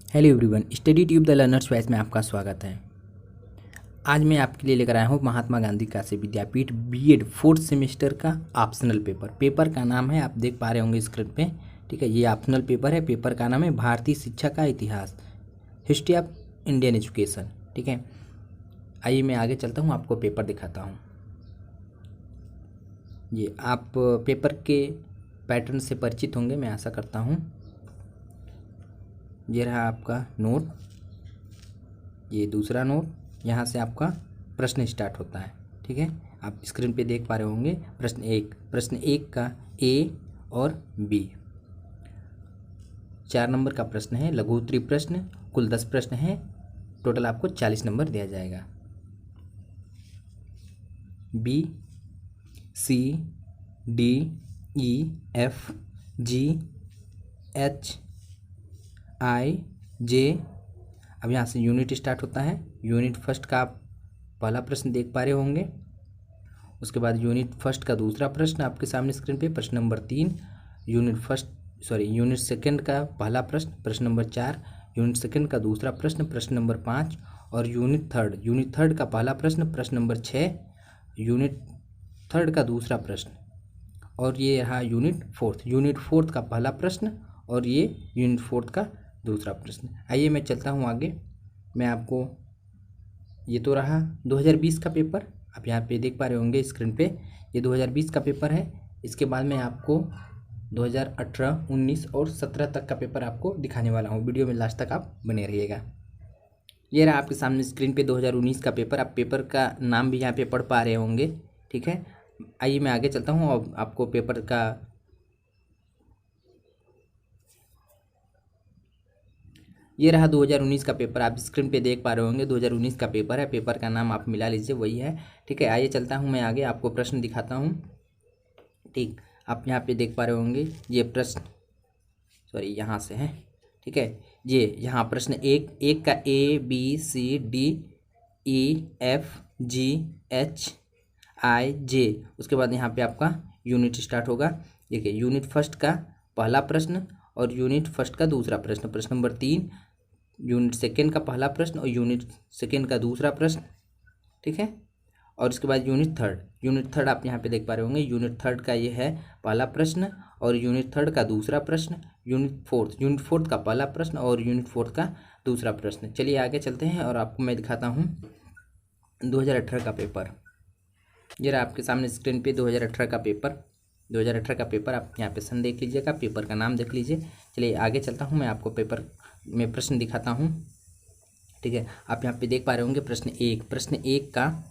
Hello everyone, study tube the learners choice में आपका स्वागत है। आज मैं आपके लिए लेकर आया हूँ महात्मा गांधी काशी विद्यापीठ बीएड फोर्थ सेमेस्टर का ऑप्शनल पेपर का नाम है, आप देख पा रहे होंगे स्क्रीन पे। ठीक है, ये ऑप्शनल पेपर है। पेपर का नाम है भारतीय शिक्षा का इतिहास, हिस्ट्री ऑफ इंडियन एजुकेशन। ठीक है, आइए मैं आगे चलता हूँ, आपको पेपर दिखाता हूँ। ये आप पेपर के पैटर्न से परिचित होंगे, मैं आशा करता हूँ। ये रहा आपका नोट, ये दूसरा नोट, यहाँ से आपका प्रश्न स्टार्ट होता है। ठीक है, आप स्क्रीन पे देख पा रहे होंगे प्रश्न एक का ए और बी। 4 नंबर का प्रश्न है, लघु उत्तरी प्रश्न, कुल 10 प्रश्न हैं, टोटल आपको 40 नंबर दिया जाएगा। B, C, D, E, F, G, H, I, जे। अब यहाँ से यूनिट स्टार्ट होता है। यूनिट फर्स्ट का आप पहला प्रश्न देख पा रहे होंगे। उसके बाद यूनिट फर्स्ट का दूसरा प्रश्न आपके सामने स्क्रीन पे, प्रश्न नंबर 3। यूनिट सेकंड का पहला प्रश्न, प्रश्न नंबर 4। यूनिट सेकंड का दूसरा प्रश्न, प्रश्न नंबर 5। और यूनिट थर्ड का पहला प्रश्न, प्रश्न नंबर 6। यूनिट थर्ड का दूसरा प्रश्न, और ये रहा यूनिट फोर्थ का पहला प्रश्न, और ये यूनिट फोर्थ का दूसरा प्रश्न। आइए मैं चलता हूँ आगे। मैं आपको, ये तो रहा 2020 का पेपर, आप यहाँ पे देख पा रहे होंगे स्क्रीन पे, ये 2020 का पेपर है। इसके बाद मैं आपको 2018, 19 और 17 तक का पेपर आपको दिखाने वाला हूँ। वीडियो में लास्ट तक आप बने रहिएगा। ये रहा आपके सामने स्क्रीन पे 2019 का पेपर, आप पेपर का नाम भी यहाँ पे पढ़ पा रहे होंगे। ठीक है, आइए मैं आगे चलता हूँ और आपको पेपर का, ये रहा 2019 का पेपर, आप स्क्रीन पे देख पा रहे होंगे 2019 का पेपर है। पेपर का नाम आप मिला लीजिए, वही है। ठीक है, आइए चलता हूँ मैं आगे, आपको प्रश्न दिखाता हूँ। ठीक, आप यहाँ पे देख पा रहे होंगे ये प्रश्न, यहाँ से है। ठीक है, ये यहाँ प्रश्न एक का A B C D E F G H I J. उसके बाद यहाँ पे आपका यूनिट स्टार्ट होगा। देखिए, यूनिट फर्स्ट का पहला प्रश्न और यूनिट फर्स्ट का दूसरा प्रश्न, प्रश्न नंबर 3। यूनिट सेकेंड का पहला प्रश्न और यूनिट सेकेंड का दूसरा प्रश्न। ठीक है, और उसके बाद यूनिट थर्ड आप यहाँ पे देख पा रहे होंगे। यूनिट थर्ड का ये है पहला प्रश्न और यूनिट थर्ड का दूसरा प्रश्न। यूनिट फोर्थ का पहला प्रश्न और यूनिट फोर्थ का दूसरा प्रश्न। चलिए आगे चलते हैं और आपको मैं दिखाता हूँ 2018 का पेपर। ये रहा आपके सामने स्क्रीन पे 2018 का पेपर। आप यहाँ पे सन देख लीजिएगा, पेपर का नाम देख लीजिए। चलिए आगे चलता हूँ, मैं आपको पेपर में प्रश्न दिखाता हूँ। ठीक है, आप यहाँ पे देख पा रहे होंगे प्रश्न एक का,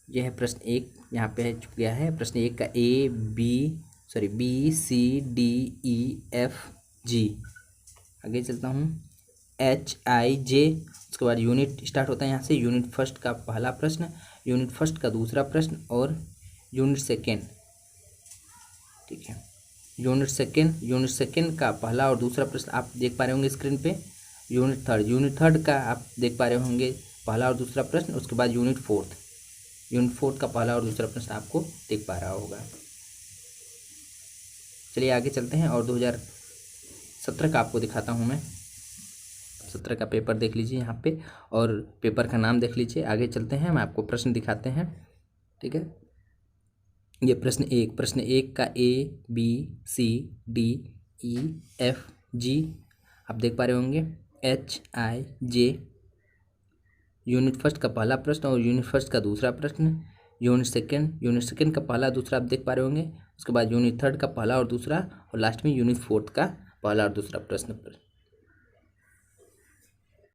यह है प्रश्न एक, यहाँ पे चुक गया है। प्रश्न एक का B C D E F G. आगे चलता हूँ, एच आई जे। उसके बाद यूनिट स्टार्ट होता है यहाँ से। यूनिट फर्स्ट का पहला प्रश्न, यूनिट फर्स्ट का दूसरा प्रश्न और यूनिट सेकेंड। ठीक है, यूनिट सेकेंड का पहला और दूसरा प्रश्न आप देख पा रहे होंगे स्क्रीन पे। यूनिट थर्ड का आप देख पा रहे होंगे पहला और दूसरा प्रश्न। उसके बाद यूनिट फोर्थ का पहला और दूसरा प्रश्न आपको देख पा रहा होगा। चलिए आगे चलते हैं और 2017 का आपको दिखाता हूँ मैं। 17 का पेपर देख लीजिए यहाँ पे और पेपर का नाम देख लीजिए। आगे चलते हैं, मैं आपको प्रश्न दिखाते हैं। ठीक है, ये प्रश्न एक का A B C D E F G आप देख पा रहे होंगे, H I J. Unit first का पहला प्रश्न और यूनिट फर्स्ट का दूसरा प्रश्न। यूनिट सेकेंड का पहला दूसरा आप देख पा रहे होंगे। उसके बाद यूनिट थर्ड का पहला और दूसरा, और लास्ट में यूनिट फोर्थ का पहला और दूसरा प्रश्न।